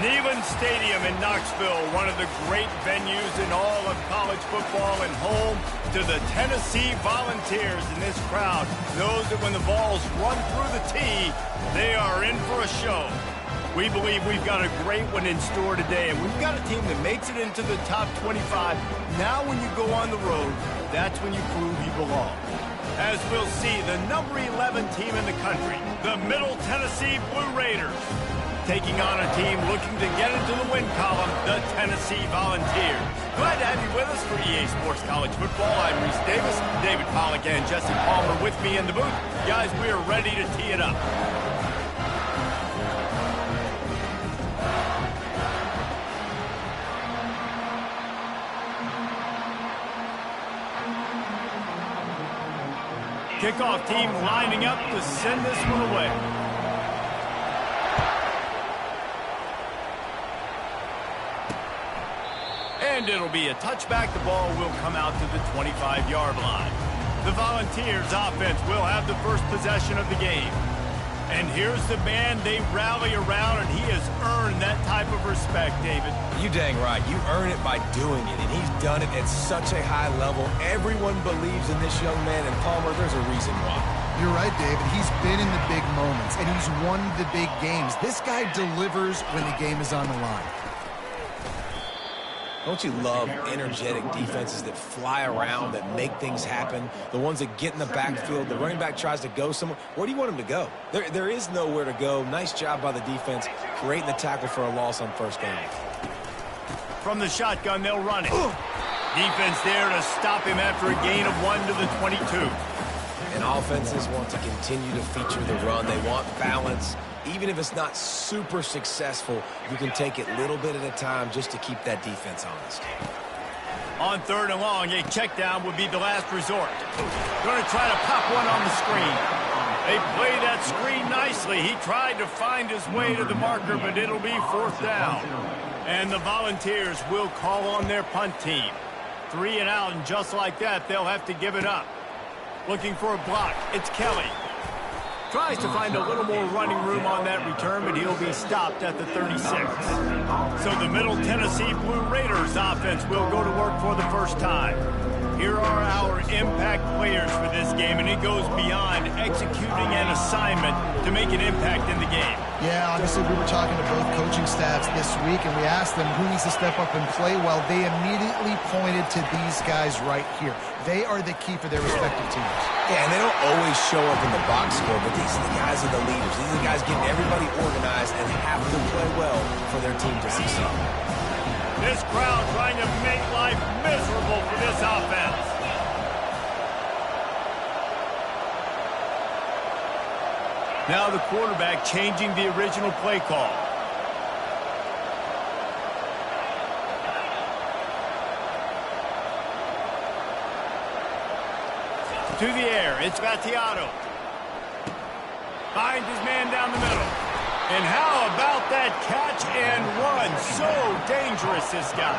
Neyland Stadium in Knoxville, one of the great venues in all of college football and home to the Tennessee Volunteers. And this crowd knows that when the balls run through the tee, they are in for a show. We believe we've got a great one in store today, and we've got a team that makes it into the top 25. Now when you go on the road, that's when you prove you belong. As we'll see, the number 11 team in the country, the Middle Tennessee Blue Raiders, taking on a team looking to get into the win column, the Tennessee Volunteers. Glad to have you with us for EA Sports College Football. I'm Reese Davis, David Pollack and Jesse Palmer with me in the booth. Guys, we are ready to tee it up. Kickoff team lining up to send this one away. And it'll be a touchback. The ball will come out to the 25-yard line. The Volunteers offense will have the first possession of the game. And here's the man they rally around, and he has earned that type of respect, David. You dang right. You earn it by doing it, and he's done it at such a high level. Everyone believes in this young man, and Palmer, there's a reason why. You're right, David. He's been in the big moments, and he's won the big games. This guy delivers when the game is on the line. Don't you love energetic defenses that fly around, that make things happen? The ones that get in the backfield, the running back tries to go somewhere. Where do you want him to go? There is nowhere to go. Nice job by the defense, creating the tackle for a loss on first down. From the shotgun, they'll run it. Defense there to stop him after a gain of 1 to the 22. And offenses want to continue to feature the run. They want balance. Even if it's not super successful, you can take it little bit at a time just to keep that defense honest. On 3rd and long, a check down would be the last resort. Going to try to pop one on the screen. They played that screen nicely. He tried to find his way to the marker, but it'll be 4th down. And the Volunteers will call on their punt team. 3 and out, and just like that, they'll have to give it up. Looking for a block. It's Kelly. Tries to find a little more running room on that return, but he'll be stopped at the 36. So the Middle Tennessee Blue Raiders offense will go to work for the first time. Here are our impact players for this game, and it goes beyond executing an assignment to make an impact in the game. Yeah, obviously we were talking to both coaching staffs this week, and we asked them who needs to step up and play well. They immediately pointed to these guys right here. They are the key for their respective teams. Yeah, and they don't always show up in the box score, but these are the guys are the leaders. These are the guys getting everybody organized and have to play well for their team to succeed. This crowd trying to make life miserable for this offense. Now the quarterback changing the original play call. To the air, it's Battiato. Finds his man down the middle. And how about that catch and run? So dangerous, this guy.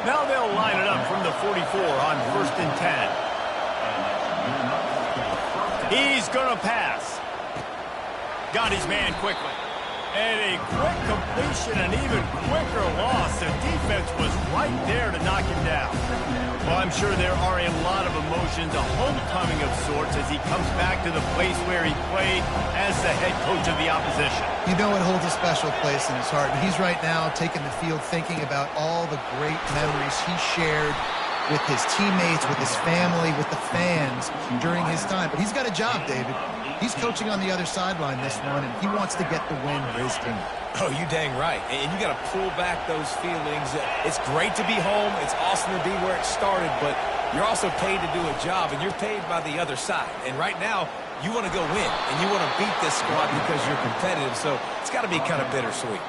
Now they'll line it up from the 44 on 1st and 10. He's going to pass. Got his man quickly. And a quick completion, an even quicker loss. The defense was right there to knock him down. Well, I'm sure there are a lot of emotions, a homecoming of sorts as he comes back to the place where he played as the head coach of the opposition. You know it holds a special place in his heart. And he's right now taking the field thinking about all the great memories he shared with his teammates, with his family, with the fans during his time. But he's got a job, David. He's coaching on the other sideline this one, and he wants to get the win for his team. Oh, you dang right. And you got to pull back those feelings. It's great to be home. It's awesome to be where it started, but you're also paid to do a job, and you're paid by the other side. And right now, you want to go win, and you want to beat this squad because you're competitive, so it's got to be kind of bittersweet.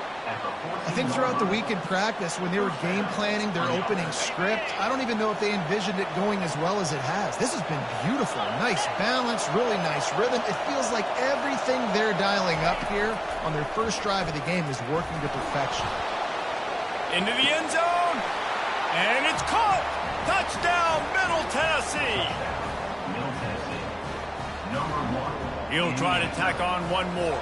I think throughout the week in practice, when they were game planning their opening script, I don't even know if they envisioned it going as well as it has. This has been beautiful. Nice balance, really nice rhythm. It feels like everything they're dialing up here on their first drive of the game is working to perfection. Into the end zone, and it's caught. Touchdown, Middle Tennessee. He'll try to tack on one more.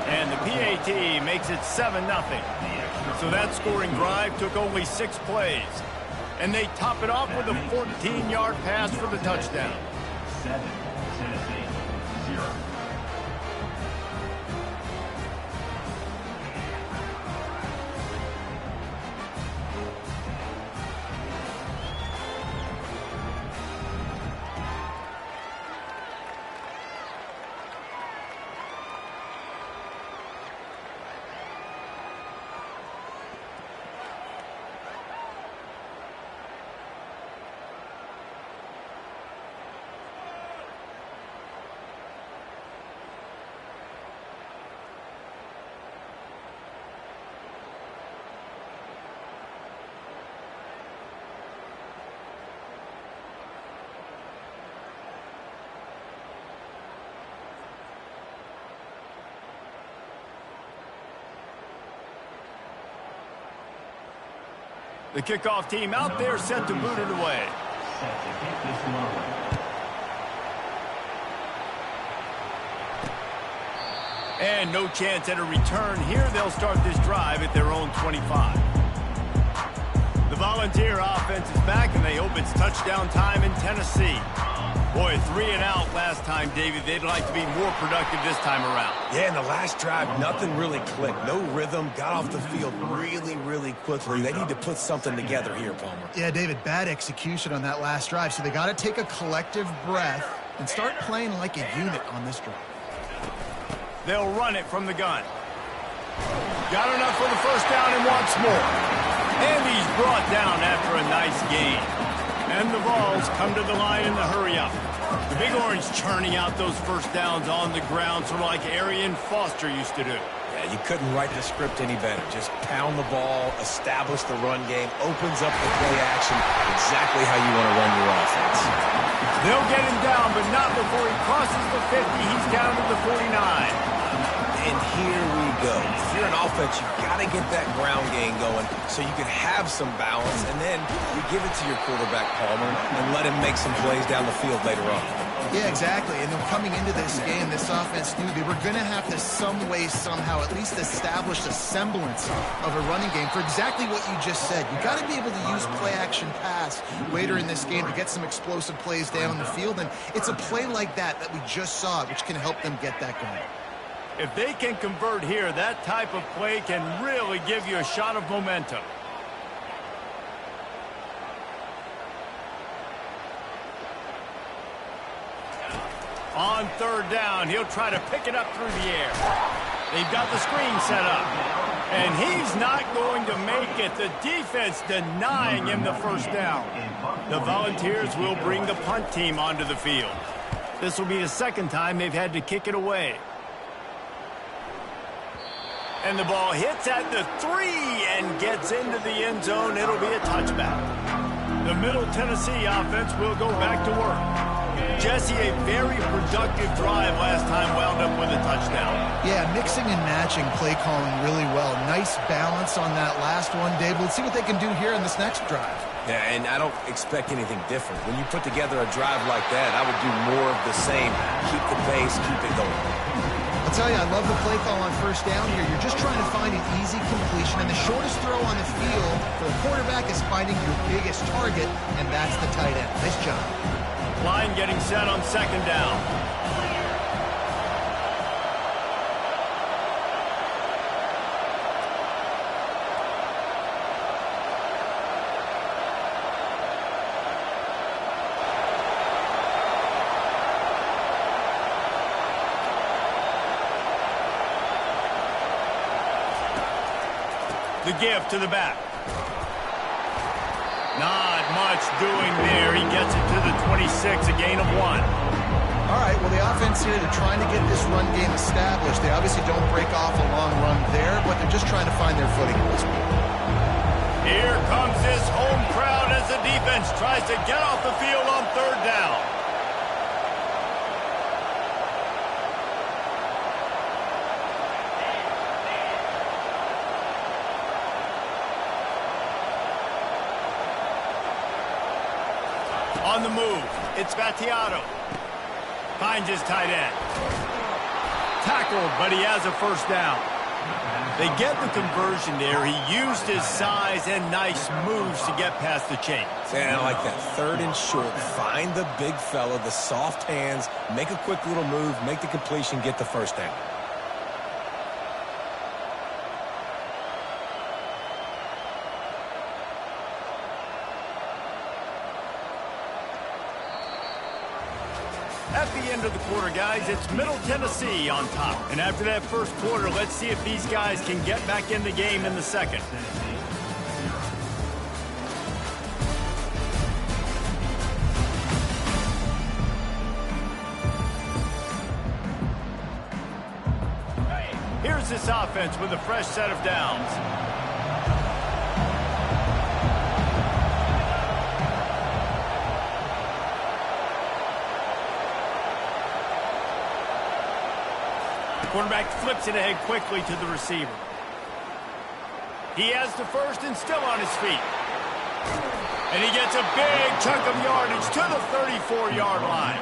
And the PAT makes it 7-0. So that scoring drive took only 6 plays. And they top it off with a 14-yard pass for the touchdown. 7, Tennessee, 0. The kickoff team out there set to boot it away. Set to kick this one away. And no chance at a return here. They'll start this drive at their own 25. The Volunteer offense is back, and they hope it's touchdown time in Tennessee. Boy, 3 and out last time, David. They'd like to be more productive this time around. Yeah, in the last drive, nothing really clicked. No rhythm, got off the field really quickly. They need to put something together here, Palmer. Yeah, David, bad execution on that last drive. So they got to take a collective breath and start playing like a unit on this drive. They'll run it from the gun. Got enough for the first down and wants more. And he's brought down after a nice gain. And the Vols come to the line in the hurry-up. The Big Orange churning out those first downs on the ground, sort of like Arian Foster used to do. Yeah, you couldn't write the script any better. Just pound the ball, establish the run game, opens up the play action, exactly how you want to run your offense. They'll get him down, but not before he crosses the 50. He's down to the 49. And here we go. If you're an offense, you've got to get that ground game going so you can have some balance, and then you give it to your quarterback, Palmer, and let him make some plays down the field later on. Yeah, exactly. And then coming into this game, this offense knew they were going to have to some way, somehow, at least establish a semblance of a running game for exactly what you just said. You got to be able to use play-action pass later in this game to get some explosive plays down the field, and it's a play like that we just saw, which can help them get that going. If they can convert here, that type of play can really give you a shot of momentum. On 3rd down, he'll try to pick it up through the air. They've got the screen set up. And he's not going to make it. The defense denying him the first down. The Volunteers will bring the punt team onto the field. This will be the 2nd time they've had to kick it away. And the ball hits at the 3 and gets into the end zone. It'll be a touchback. The Middle Tennessee offense will go back to work. Jesse, a very productive drive last time wound up with a touchdown. Yeah, mixing and matching play calling really well. Nice balance on that last one, Dave. Let's see what they can do here in this next drive. Yeah, and I don't expect anything different. When you put together a drive like that, I would do more of the same. Keep the pace, keep it going. I'll tell you, I love the play call on 1st down here. You're just trying to find an easy completion, and the shortest throw on the field for a quarterback is finding your biggest target, and that's the tight end. Nice job. Line getting set on 2nd down. The give to the back. Not much doing there. He gets it to the 26, a gain of 1. All right, well, the offense here, they're trying to get this run game established. They obviously don't break off a long run there, but they're just trying to find their footing at this point. Here comes this home crowd as the defense tries to get off the field on 3rd down. On the move, it's Battiato. Finds his tight end. tackled, but he has a first down. They get the conversion there. He used his size and nice moves to get past the chains. And I like that. 3rd and short. Find the big fella, the soft hands, make a quick little move, make the completion, get the first down. At the end of the quarter, guys, it's Middle Tennessee on top. And after that first quarter, let's see if these guys can get back in the game in the second. Here's this offense with a fresh set of downs. Quarterback flips it ahead quickly to the receiver. He has the first and still on his feet. And he gets a big chunk of yardage to the 34-yard line.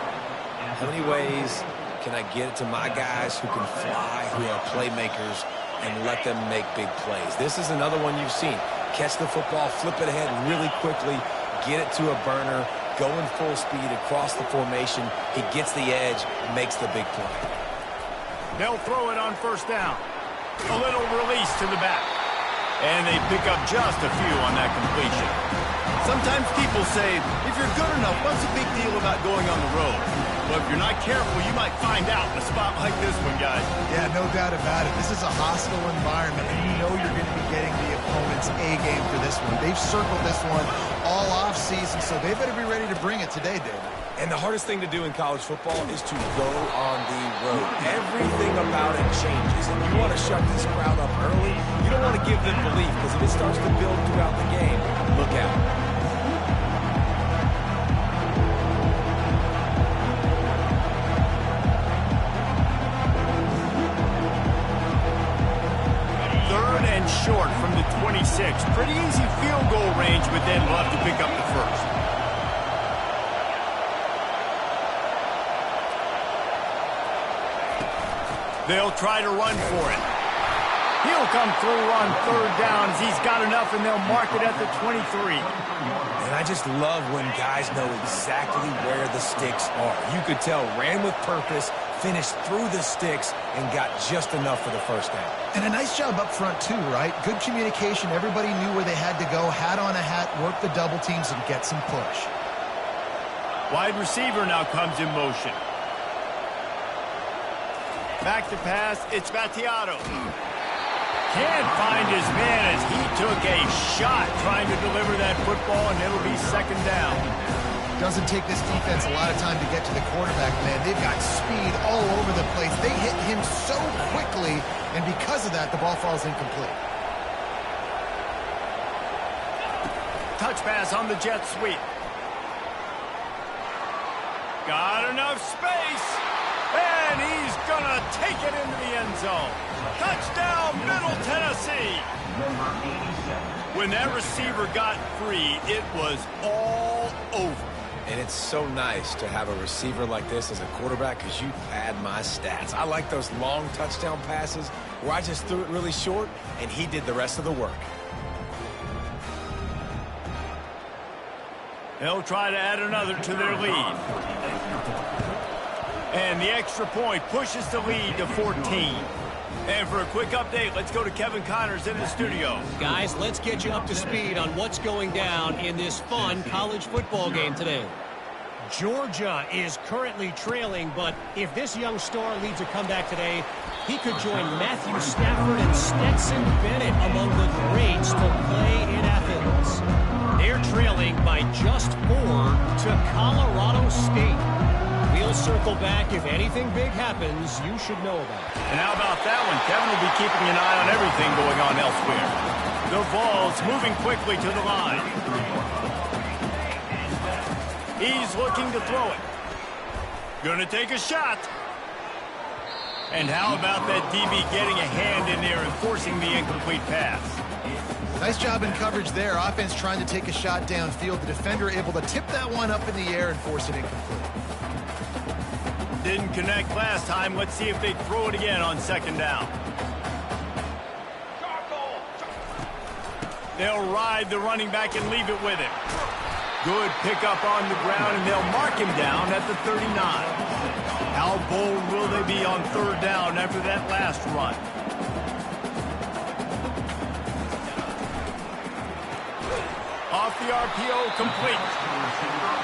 How many ways can I get it to my guys who can fly, who are playmakers, and let them make big plays? This is another one you've seen. Catch the football, flip it ahead really quickly, get it to a burner, go in full speed across the formation. He gets the edge, makes the big play. They'll throw it on first down. A little release to the back. And they pick up just a few on that completion. Sometimes people say, if you're good enough, what's the big deal about going on the road? But if you're not careful, you might find out in a spot like this one, guys. Yeah, no doubt about it. This is a hostile environment, and you know you're going to be getting the opponent's A game for this one. They've circled this one all offseason, so they better be ready to bring it today, David. And the hardest thing to do in college football is to go on the road. Everything about it changes. And you want to shut this crowd up early. You don't want to give them belief, because if it starts to build throughout the game, look out. Third and short from the 26. Pretty easy field goal range, but then we'll have to pick up the first. They'll try to run for it. He'll come through on third down as he's got enough, and they'll mark it at the 23. And I just love when guys know exactly where the sticks are. You could tell, ran with purpose, finished through the sticks, and got just enough for the first down. And a nice job up front, too, right? Good communication. Everybody knew where they had to go, hat on a hat, work the double teams, and get some push. Wide receiver now comes in motion. Back to pass, it's Battiato. Can't find his man as he took a shot trying to deliver that football, and it'll be second down. Doesn't take this defense a lot of time to get to the quarterback, man. They've got speed all over the place. They hit him so quickly, and because of that, the ball falls incomplete. Touch pass on the jet sweep. Got enough space. And he's going to take it into the end zone. Touchdown, Middle Tennessee. When that receiver got free, it was all over. And it's so nice to have a receiver like this as a quarterback, because you pad my stats. I like those long touchdown passes where I just threw it really short, and he did the rest of the work. They'll try to add another to their lead. And the extra point pushes the lead to 14. And for a quick update, let's go to Kevin Connors in the studio. Guys, let's get you up to speed on what's going down in this fun college football game today. Georgia is currently trailing, but if this young star leads a comeback today, he could join Matthew Stafford and Stetson Bennett among the greats to play in Athens. They're trailing by just 4 to Colorado State. We'll circle back. If anything big happens, you should know about it. And how about that one? Kevin will be keeping an eye on everything going on elsewhere. The ball's moving quickly to the line. He's looking to throw it. Gonna take a shot. And how about that DB getting a hand in there and forcing the incomplete pass? Nice job in coverage there. Offense trying to take a shot downfield. The defender able to tip that one up in the air and force it incomplete. Didn't connect last time. Let's see if they throw it again on second down. They'll ride the running back and leave it with him. Good pickup on the ground, and they'll mark him down at the 39. How bold will they be on third down after that last run? Off the RPO, complete.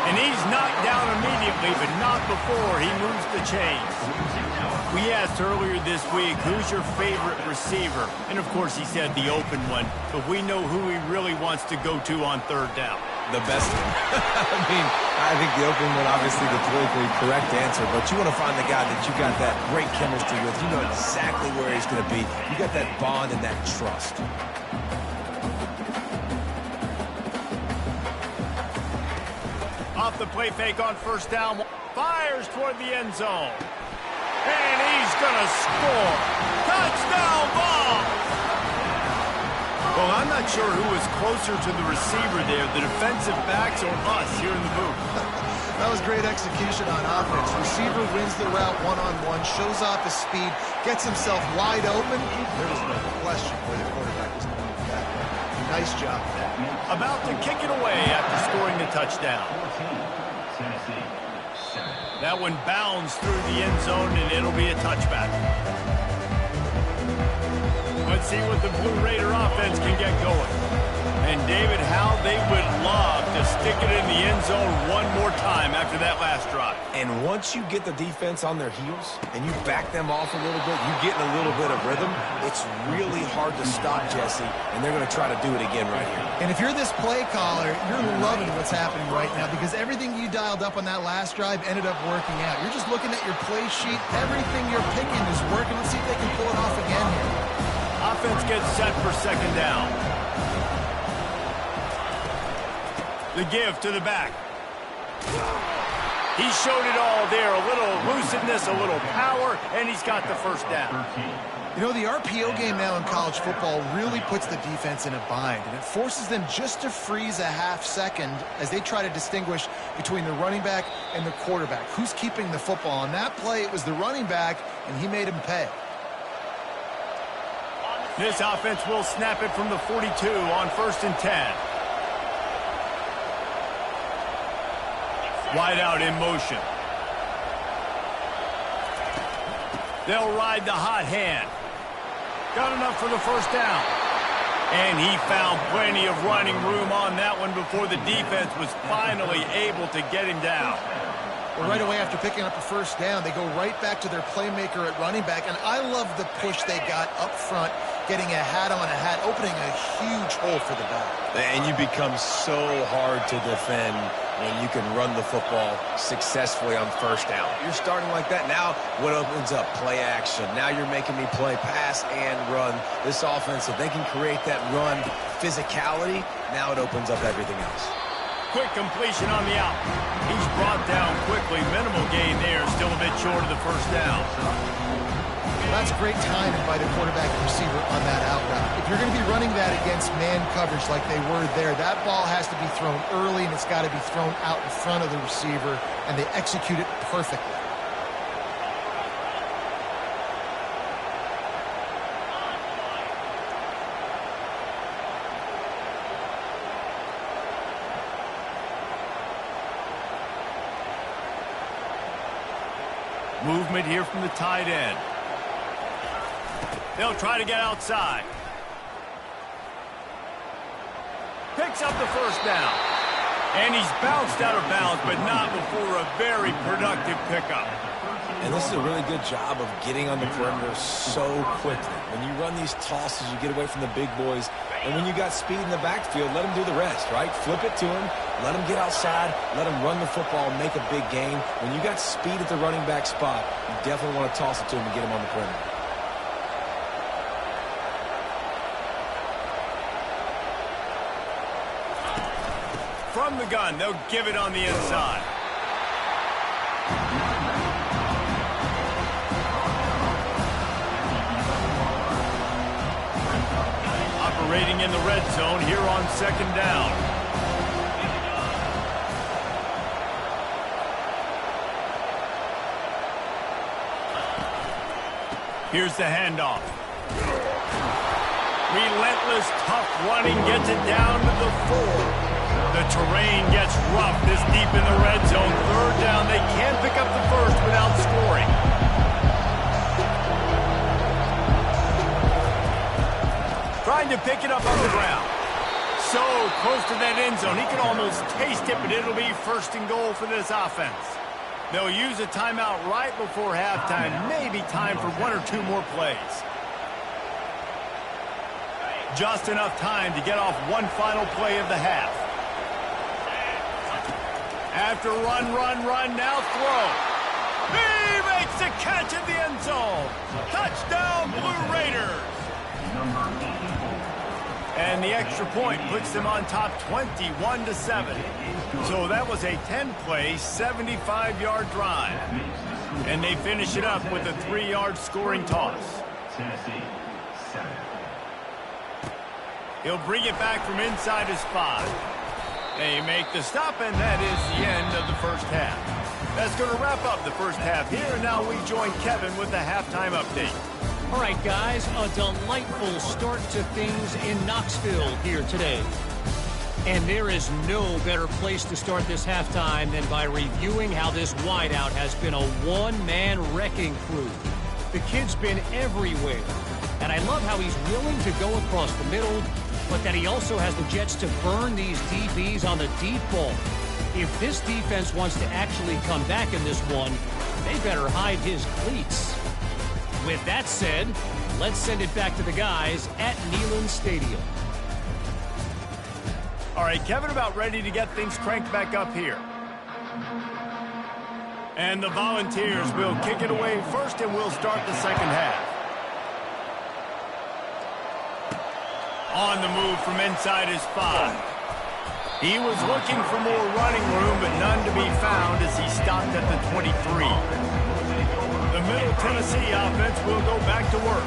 And he's knocked down immediately, but not before he moves the chains. We asked earlier this week, who's your favorite receiver? And, of course, he said the open one. But we know who he really wants to go to on third down. The best one. I think the open one, obviously the politically correct answer, but you want to find the guy that you got that great chemistry with. You know exactly where he's going to be. You got that bond and that trust. Off the play fake on first down. Fires toward the end zone. And he's going to score. Touchdown ball. Well, I'm not sure who was closer to the receiver there, the defensive backs or us here in the booth. That was great execution on offense. Receiver wins the route one-on-one, shows off his speed, gets himself wide open. There was no question where the quarterback was going with that. Nice job. About to kick it away after scoring the touchdown. That one bounds through the end zone, and it'll be a touchback. Let's see what the Blue Raider offense can get going. And, David, how they would love to stick it in the end zone one more time after that last drive. And once you get the defense on their heels and you back them off a little bit, you get in a little bit of rhythm, it's really hard to stop, Jesse, and they're going to try to do it again right here. And if you're this play caller, you're loving what's happening right now because everything you dialed up on that last drive ended up working out. You're just looking at your play sheet. Everything you're picking is working. Let's see if they can pull it off again here. Offense gets set for second down. The give to the back. He showed it all there. A little elusiveness, a little power, and he's got the first down. You know, the RPO game now in college football really puts the defense in a bind, and it forces them just to freeze a half second as they try to distinguish between the running back and the quarterback. Who's keeping the football? On that play, it was the running back, and he made him pay. This offense will snap it from the 42 on 1st and 10. Wide out in motion. They'll ride the hot hand. Got enough for the first down. And he found plenty of running room on that one before the defense was finally able to get him down. Well, right away after picking up a first down, they go right back to their playmaker at running back. And I love the push they got up front, getting a hat on a hat, opening a huge hole for the back. And you become so hard to defend when you can run the football successfully on first down. You're starting like that. Now what opens up? Play action. Now you're making me play pass and run. This offense, if they can create that run physicality, now it opens up everything else. Quick completion on the out. He's brought down quickly. Minimal gain there. Still a bit short of the first down. That's great timing by the quarterback and receiver on that out route. If you're going to be running that against man coverage like they were there, that ball has to be thrown early and it's got to be thrown out in front of the receiver, and they execute it perfectly. Movement here from the tight end. They'll try to get outside. Picks up the first down. And he's bounced out of bounds, but not before a very productive pickup. And this is a really good job of getting on the perimeter so quickly. When you run these tosses, you get away from the big boys. And when you got speed in the backfield, let him do the rest, right? Flip it to him, let him get outside, let him run the football, make a big gain. When you got speed at the running back spot, you definitely want to toss it to him and get him on the perimeter. From the gun, they'll give it on the inside. Operating in the red zone here on second down. Here's the handoff. Relentless, tough running gets it down to the 4. The terrain gets rough this deep in the red zone. Third down, they can't pick up the first without scoring. Trying to pick it up on the ground. So close to that end zone, he can almost taste it, but it'll be first and goal for this offense. They'll use a timeout right before halftime, maybe time for 1 or 2 more plays. Just enough time to get off one final play of the half. After run, now throw. He makes the catch in the end zone. Touchdown, Blue Raiders. And the extra point puts them on top 21-7. So that was a 10-play, 75-yard drive. And they finish it up with a 3-yard scoring toss. Tennessee, 7. He'll bring it back from inside his 5. They make the stop, and that is the end of the first half. That's going to wrap up the first half here, and now we join Kevin with the halftime update. All right, guys, a delightful start to things in Knoxville here today. And there is no better place to start this halftime than by reviewing how this wideout has been a one-man wrecking crew. The kid's been everywhere, and I love how he's willing to go across the middle, but that he also has the jets to burn these DBs on the deep ball. If this defense wants to actually come back in this one, they better hide his cleats. With that said, let's send it back to the guys at Neyland Stadium. All right, Kevin, about ready to get things cranked back up here. And the Volunteers will kick it away first, and we'll start the second half. On the move from inside his 5. He was looking for more running room, but none to be found as he stopped at the 23. The Middle Tennessee offense will go back to work.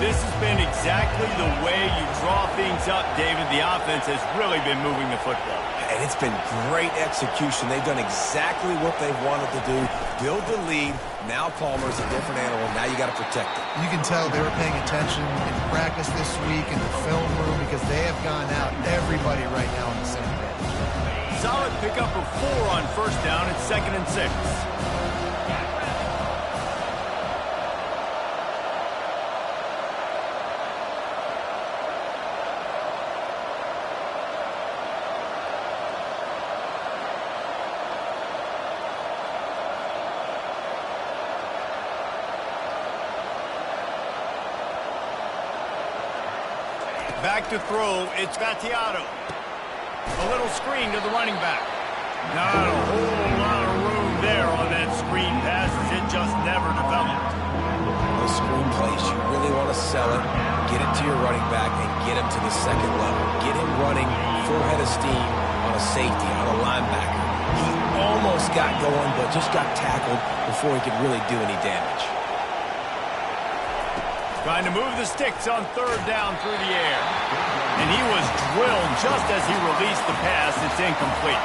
This has been exactly the way you draw things up, David. The offense has really been moving the football. And it's been great execution. They've done exactly what they've wanted to do. Build the lead. Now Palmer's a different animal. Now you got to protect it. You can tell they were paying attention in practice this week in the film room because they have gone out, everybody right now on the same page. Solid pickup of 4 on first down. It's 2nd and 6. Back to throw, it's Gattiato. A little screen to the running back. Not a whole lot of room there on that screen pass as it just never developed. The screen plays, you really want to sell it, get it to your running back, and get him to the second level. Get him running full head of steam on a safety, on a linebacker. He almost got going, but just got tackled before he could really do any damage. Trying to move the sticks on 3rd down through the air. And he was drilled just as he released the pass. It's incomplete.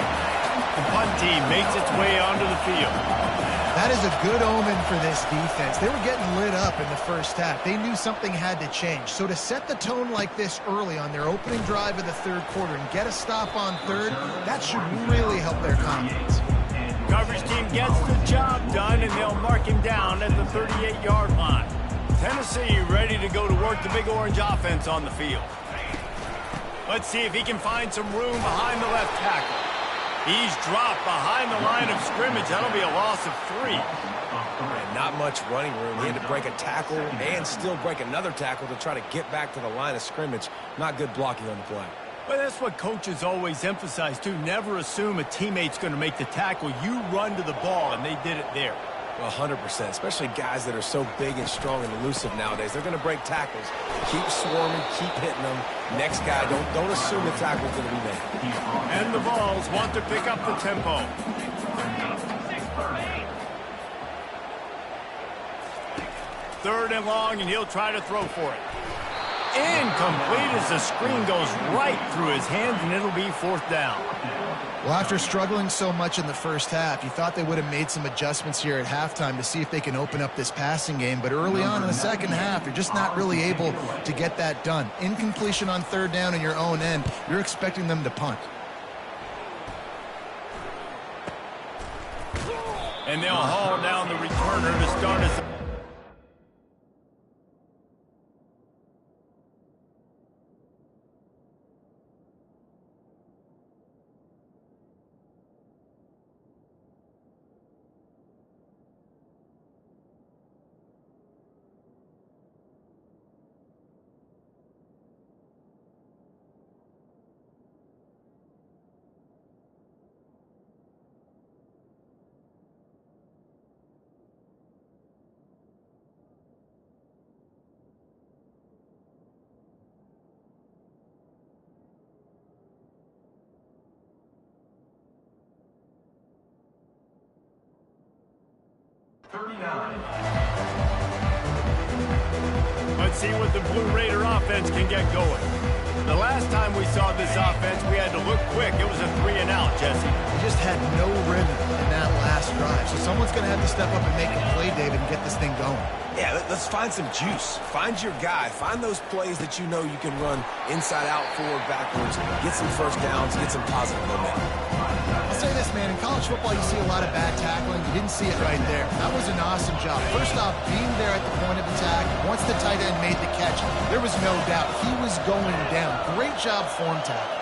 The punt team makes its way onto the field. That is a good omen for this defense. They were getting lit up in the first half. They knew something had to change. So to set the tone like this early on their opening drive of the 3rd quarter and get a stop on 3rd, that should really help their confidence. Coverage team gets the job done, and they'll mark him down at the 38-yard line. Tennessee ready to go to work the Big Orange offense on the field. Let's see if he can find some room behind the left tackle. He's dropped behind the line of scrimmage. That'll be a loss of 3. And not much running room. He had to break a tackle and still break another tackle to try to get back to the line of scrimmage. Not good blocking on the play. But that's what coaches always emphasize, too. Never assume a teammate's going to make the tackle. You run to the ball, and they did it there. Well, 100%, especially guys that are so big and strong and elusive nowadays. They're going to break tackles. Keep swarming, keep hitting them. Next guy, don't assume the tackle's going to be made. And the Vols want to pick up the tempo. Third and long, and he'll try to throw for it. Incomplete as the screen goes right through his hands, and it'll be fourth down. Well, after struggling so much in the first half, you thought they would have made some adjustments here at halftime to see if they can open up this passing game. But early on in the second half, they're just not really able to get that done. Incompletion on third down in your own end, you're expecting them to punt. And they'll haul down the returner to start us. Let's see what the Blue Raider offense can get going. The last time we saw this offense, we had to look quick. It was a 3-and-out, Jesse. They just had no rhythm in that last drive. So someone's going to have to step up and make a play, David, and get this thing going. Yeah, let's find some juice. Find your guy. Find those plays that you know you can run inside out, forward, backwards, get some first downs, get some positive momentum. I'll say this, man. In college football, you see a lot of bad tackling. You didn't see it right there. That was an awesome job. First off, being there at the point of attack. Once the tight end made the catch, there was no doubt he was going down. Great job form tackle.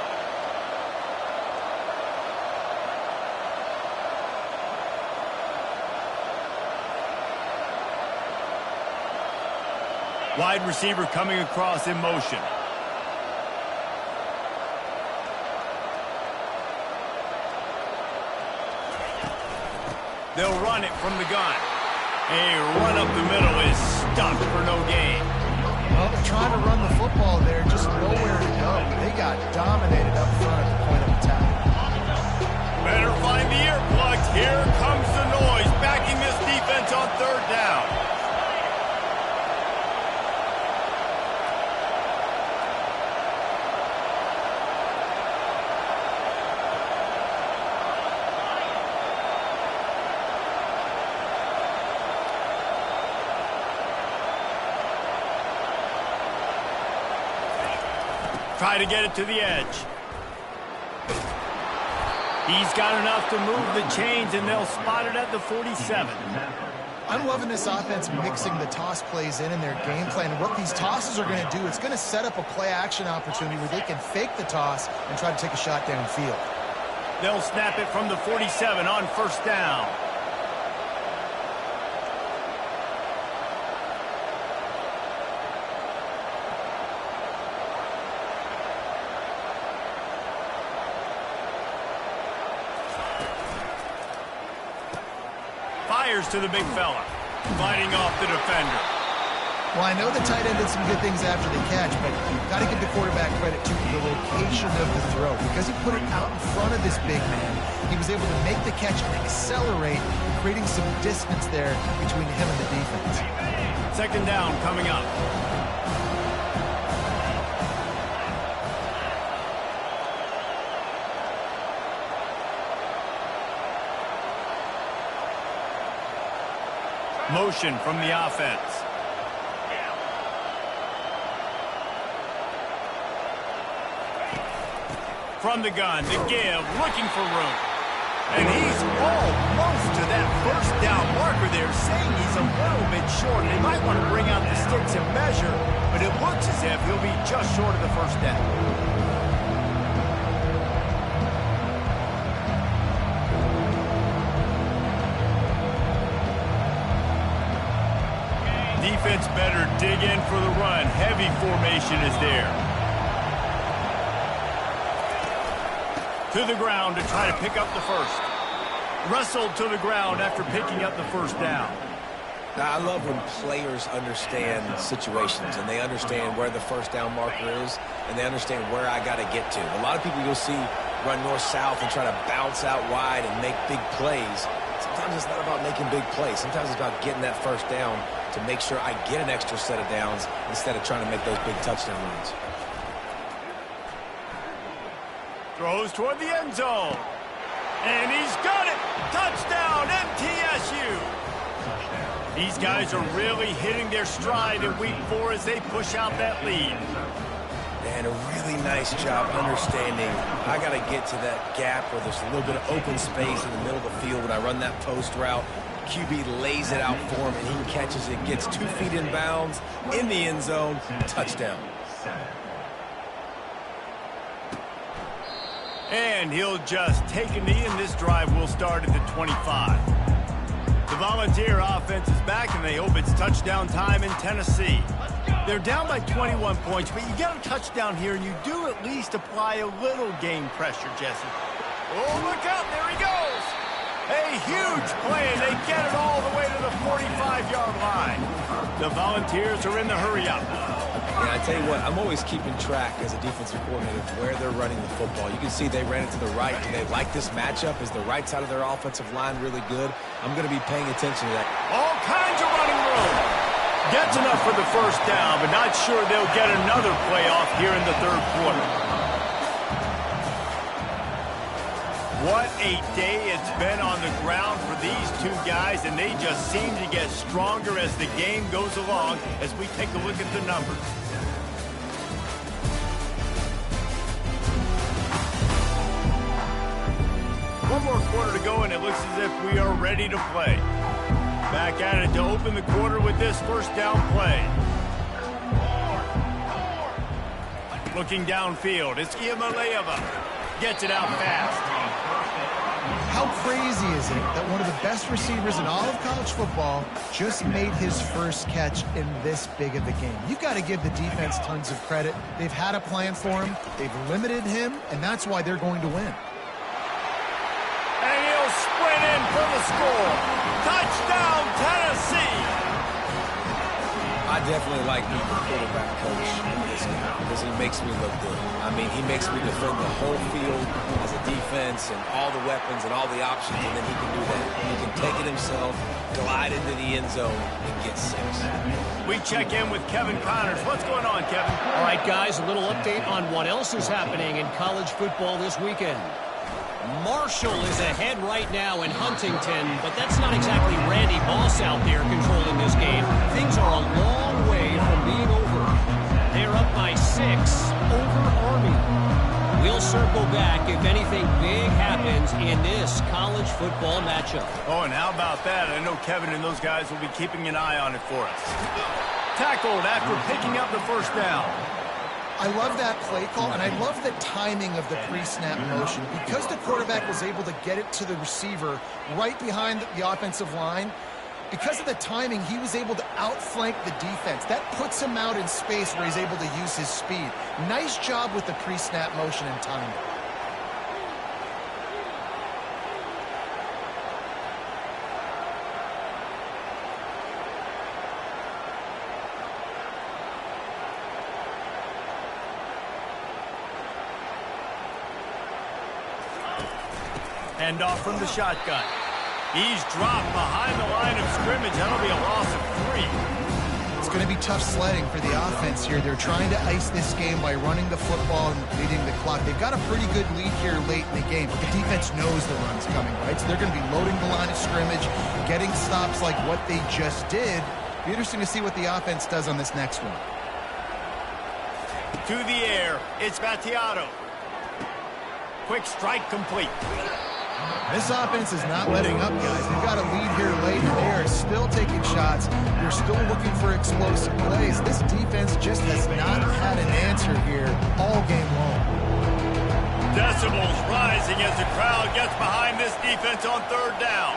Wide receiver coming across in motion. They'll run it from the gun. A run up the middle is stuffed for no gain. Well, they're trying to run the football there, just nowhere to go. They got dominated up front at the point of attack. Better find the earplugs. Here comes the noise, backing this defense on third down. Try to get it to the edge. He's got enough to move the chains, and they'll spot it at the 47. I'm loving this offense mixing the toss plays in their game plan. And what these tosses are going to do, it's going to set up a play-action opportunity where they can fake the toss and try to take a shot downfield. They'll snap it from the 47 on first down. Fires to the big fella, fighting off the defender. Well, I know the tight end did some good things after the catch, but you've got to give the quarterback credit to the location of the throw. Because he put it out in front of this big man, he was able to make the catch and accelerate, creating some distance there between him and the defense. Second down coming up. Motion from the offense. From the gun, the give, looking for room. And he's almost to that first down marker there, saying he's a little bit short. They might want to bring out the sticks and measure, but it looks as if he'll be just short of the first down. Defense better dig in for the run. Heavy formation is there. To the ground to try to pick up the first. Wrestled to the ground after picking up the first down. Now, I love when players understand situations and they understand where the first down marker is and they understand where I got to get to. A lot of people you'll see run north-south and try to bounce out wide and make big plays. Sometimes it's not about making big plays. Sometimes it's about getting that first down to make sure I get an extra set of downs instead of trying to make those big touchdown runs. Throws toward the end zone. And he's got it. Touchdown, MTSU. These guys are really hitting their stride in week 4 as they push out that lead. And a really nice job understanding I got to get to that gap where there's a little bit of open space in the middle of the field when I run that post route. QB lays it out for him, and he catches it, gets 2 feet in bounds, in the end zone, touchdown. And he'll just take a knee, and this drive will start at the 25. The Volunteer offense is back, and they hope it's touchdown time in Tennessee. They're down by 21 points, but you get a touchdown here, and you do at least apply a little game pressure, Jesse. Oh, look out. There he goes. A huge play, and they get it all the way to the 45-yard line. The Volunteers are in the hurry-up. Yeah, I tell you what, I'm always keeping track as a defensive coordinator of where they're running the football. You can see they ran it to the right. Do they like this matchup? Is the right side of their offensive line really good? I'm going to be paying attention to that. All kinds of running room. Gets enough for the first down, but not sure they'll get another play off here in the third quarter. What a day it's been on the ground for these two guys, and they just seem to get stronger as the game goes along as we take a look at the numbers. One more quarter to go, and it looks as if we are ready to play. Back at it to open the quarter with this first down play. Looking downfield, it's Iamaleava. Gets it out fast. How crazy is it that one of the best receivers in all of college football just made his first catch in this big of a game? You've got to give the defense tons of credit. They've had a plan for him. They've limited him, and that's why they're going to win. And he'll sprint in for the score. Touchdown, Tennessee! I definitely like being the quarterback coach in this game because he makes me look good. I mean, he makes me defend the whole field as a defense and all the weapons and all the options, and then he can do that. He can take it himself, glide into the end zone, and get 6. We check in with Kevin Connors. What's going on, Kevin? All right, guys, a little update on what else is happening in college football this weekend. Marshall is ahead right now in Huntington, but that's not exactly Randy Moss out there controlling this game. Things are a long way from being over. They're up by 6 over Army. We'll circle back if anything big happens in this college football matchup. Oh, and how about that? I know Kevin and those guys will be keeping an eye on it for us. Tackled after picking up the first down. I love that play call, and I love the timing of the pre-snap motion. Because the quarterback was able to get it to the receiver right behind the offensive line, because of the timing, he was able to outflank the defense. That puts him out in space where he's able to use his speed. Nice job with the pre-snap motion and timing. Hand off from the shotgun. He's dropped behind the line of scrimmage. That'll be a loss of 3. It's going to be tough sledding for the offense here. They're trying to ice this game by running the football and leading the clock. They've got a pretty good lead here late in the game, but the defense knows the run's coming, right? So they're going to be loading the line of scrimmage, getting stops like what they just did. Be interesting to see what the offense does on this next one. To the air, it's Battiato. Quick strike complete. This offense is not letting up, guys. They've got a lead here late, and they are still taking shots. They're still looking for explosive plays. This defense just has not had an answer here all game long. Decibels rising as the crowd gets behind this defense on third down.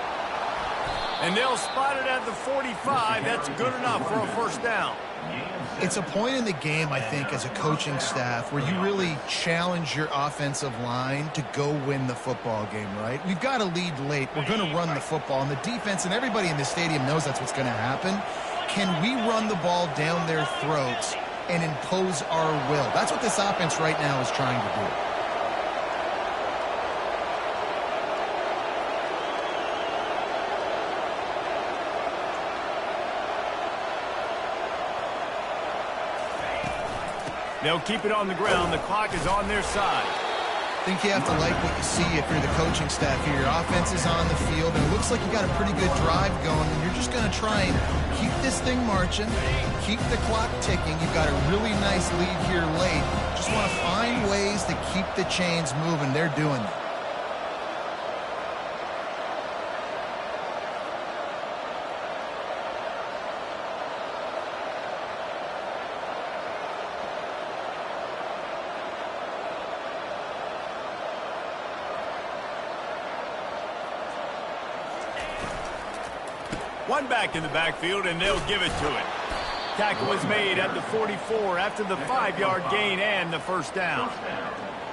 And they'll spot it at the 45. That's good enough for a first down. It's a point in the game, I think, as a coaching staff where you really challenge your offensive line to go win the football game, right? We've got a lead late. We're going to run the football, and the defense and everybody in the stadium knows that's what's going to happen. Can we run the ball down their throats and impose our will? That's what this offense right now is trying to do. They'll keep it on the ground. The clock is on their side. I think you have to like what you see if you're the coaching staff here. Your offense is on the field, and it looks like you got a pretty good drive going, and you're just going to try and keep this thing marching, keep the clock ticking. You've got a really nice lead here late. Just want to find ways to keep the chains moving. They're doing that. One back in the backfield, and they'll give it to it. Tackle was made at the 44 after the 5-yard gain and the first down.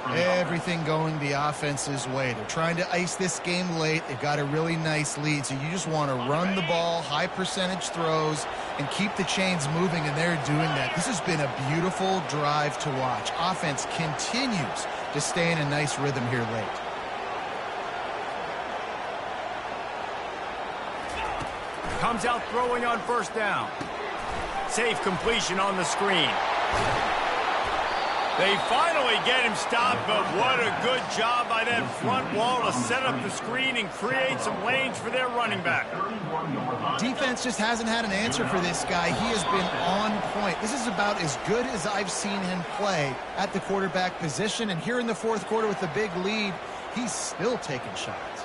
Everything going the offense's way. They're trying to ice this game late. They've got a really nice lead, so you just want to run the ball, high percentage throws, and keep the chains moving, and they're doing that. This has been a beautiful drive to watch. Offense continues to stay in a nice rhythm here late. Comes out throwing on first down. Safe completion on the screen. They finally get him stopped, but what a good job by that front wall to set up the screen and create some lanes for their running back. Defense just hasn't had an answer for this guy. He has been on point. This is about as good as I've seen him play at the quarterback position, and here in the fourth quarter with the big lead, he's still taking shots.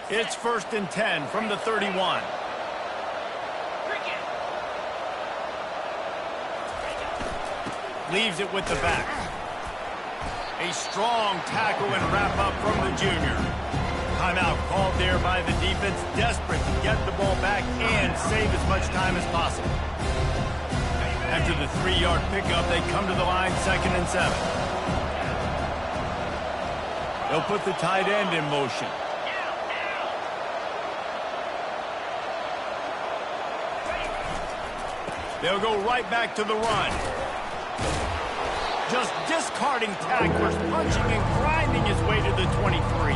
It's 1st and 10 from the 31. Leaves it with the back. A strong tackle and wrap up from the junior. Timeout called there by the defense, desperate to get the ball back and save as much time as possible. After the 3-yard pickup, they come to the line 2nd and 7. They'll put the tight end in motion. They'll go right back to the run. Just discarding tacklers, punching and grinding his way to the 23.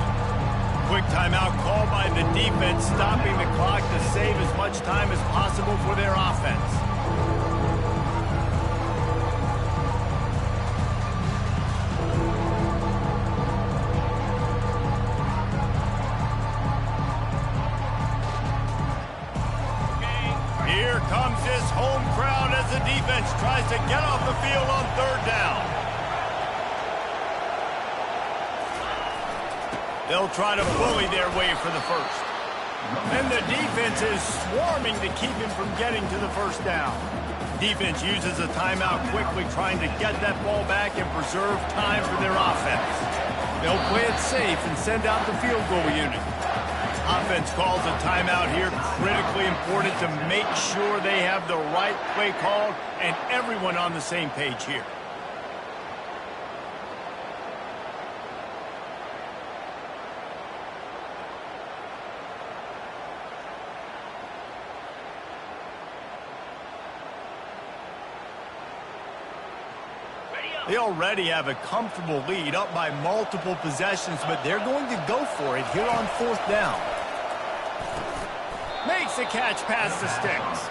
Quick timeout called by the defense, stopping the clock to save as much time as possible for their offense. Here comes this home crowd as the defense tries to get off the field on 3rd down. They'll try to bully their way for the first. And the defense is swarming to keep him from getting to the first down. Defense uses a timeout quickly, trying to get that ball back and preserve time for their offense. They'll play it safe and send out the field goal unit. Offense calls a timeout here, critically important to make sure they have the right play called and everyone on the same page here. They already have a comfortable lead, up by multiple possessions, but they're going to go for it here on 4th down. Makes the catch past the sticks.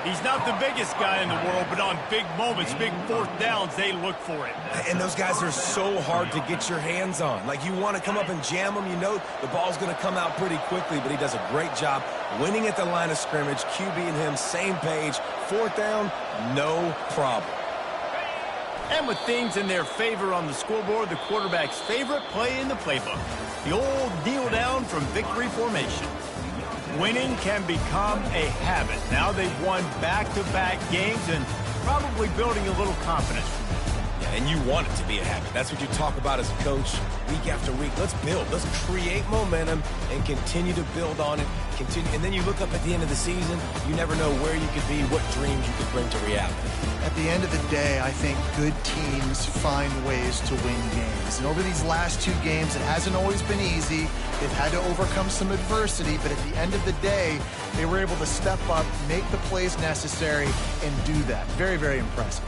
He's not the biggest guy in the world, but on big moments, big 4th downs, they look for it. And those guys are so hard to get your hands on. Like, you want to come up and jam them, you know the ball's going to come out pretty quickly, but he does a great job winning at the line of scrimmage. QB and him, same page. 4th down, no problem. And with things in their favor on the scoreboard, the quarterback's favorite play in the playbook, the old kneel down from victory formation. Winning can become a habit. Now they've won back-to-back games and probably building a little confidence from that. Yeah, and you want it to be a habit. That's what you talk about as a coach week after week. Let's build. Let's create momentum and continue to build on it. And then you look up at the end of the season, you never know where you could be, what dreams you could bring to reality. At the end of the day, I think good teams find ways to win games. And over these last 2 games, it hasn't always been easy. They've had to overcome some adversity, but at the end of the day, they were able to step up, make the plays necessary, and do that. Very, very impressive.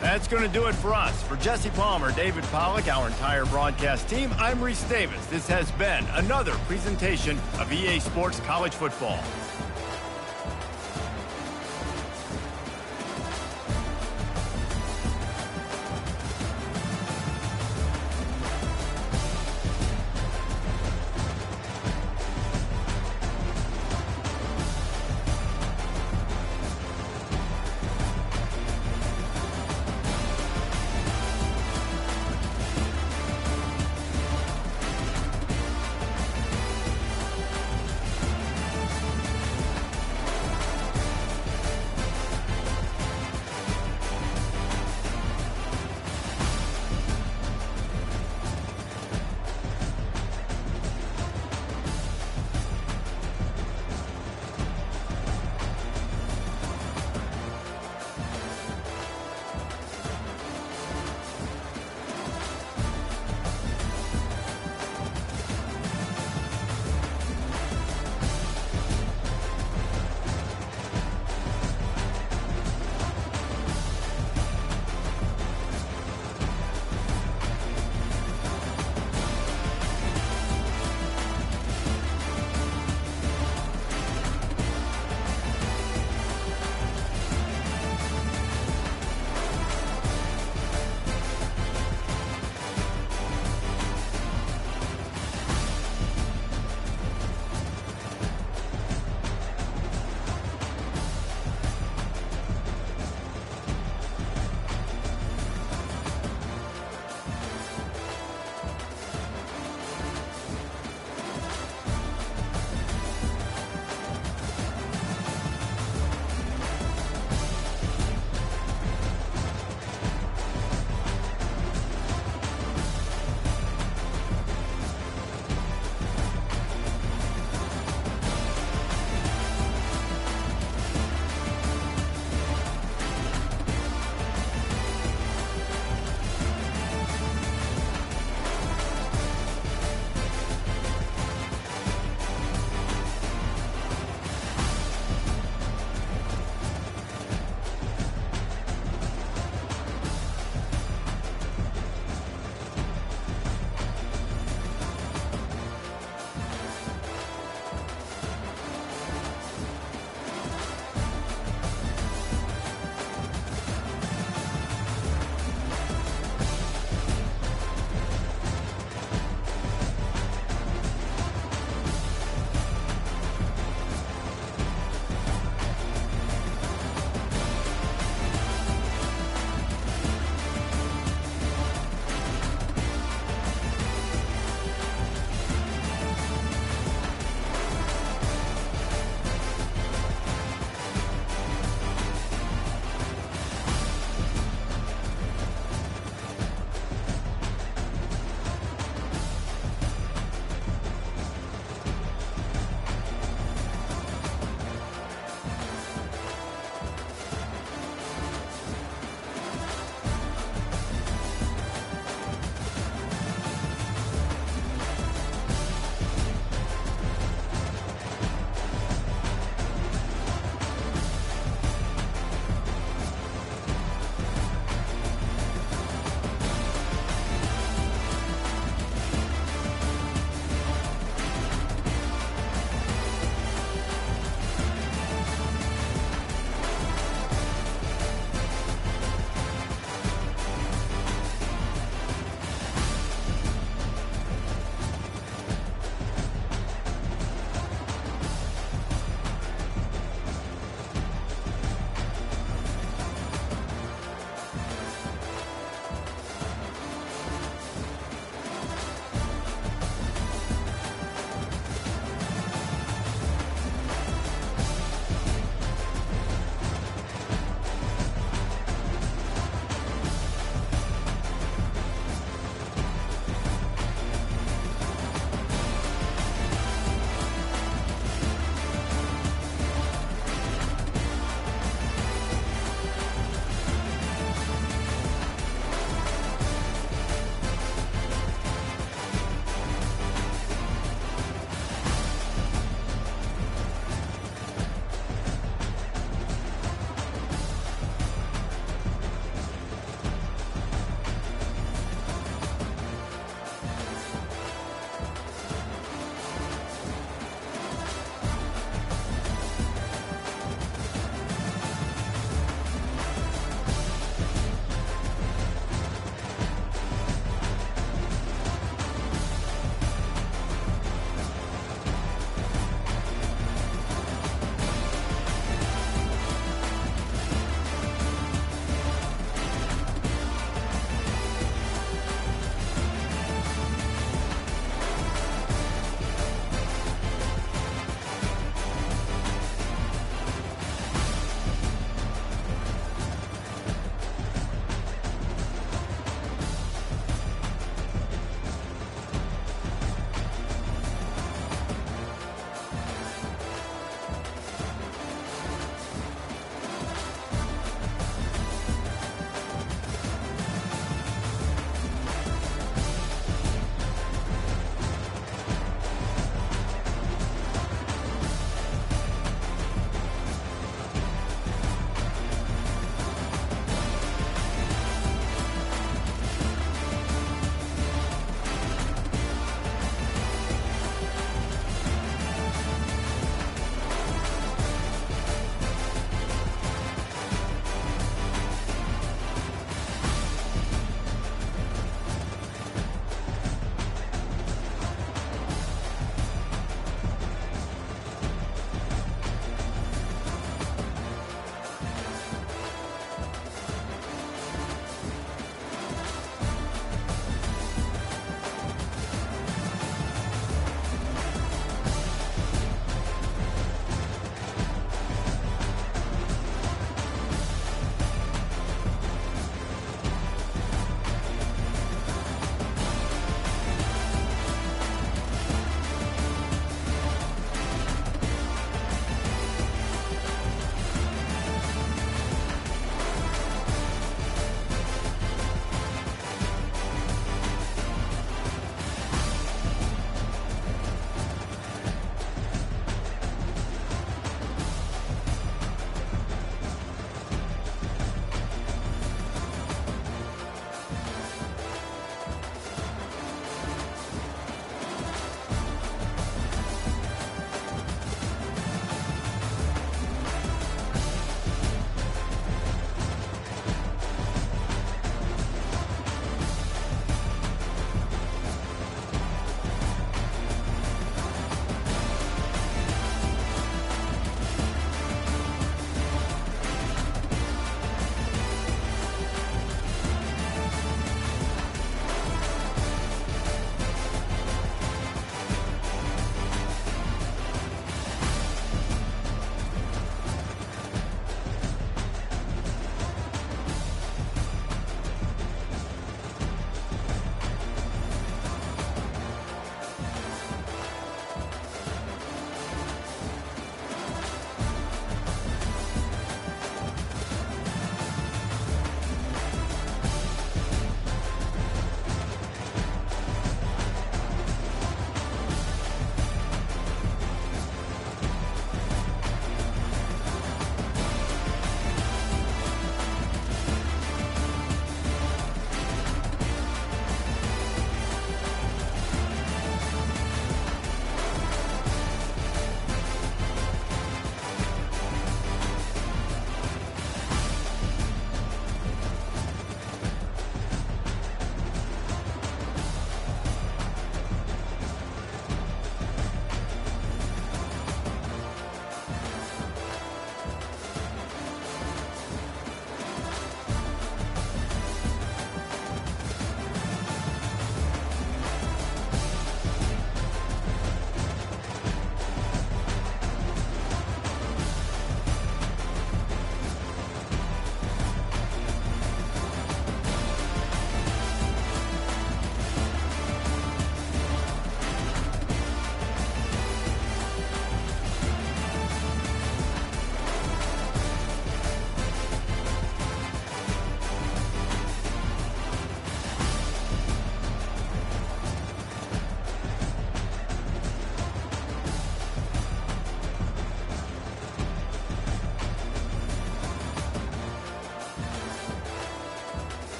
That's going to do it for us. For Jesse Palmer, David Pollack, our entire broadcast team, I'm Reese Davis. This has been another presentation of EA Sports College Football.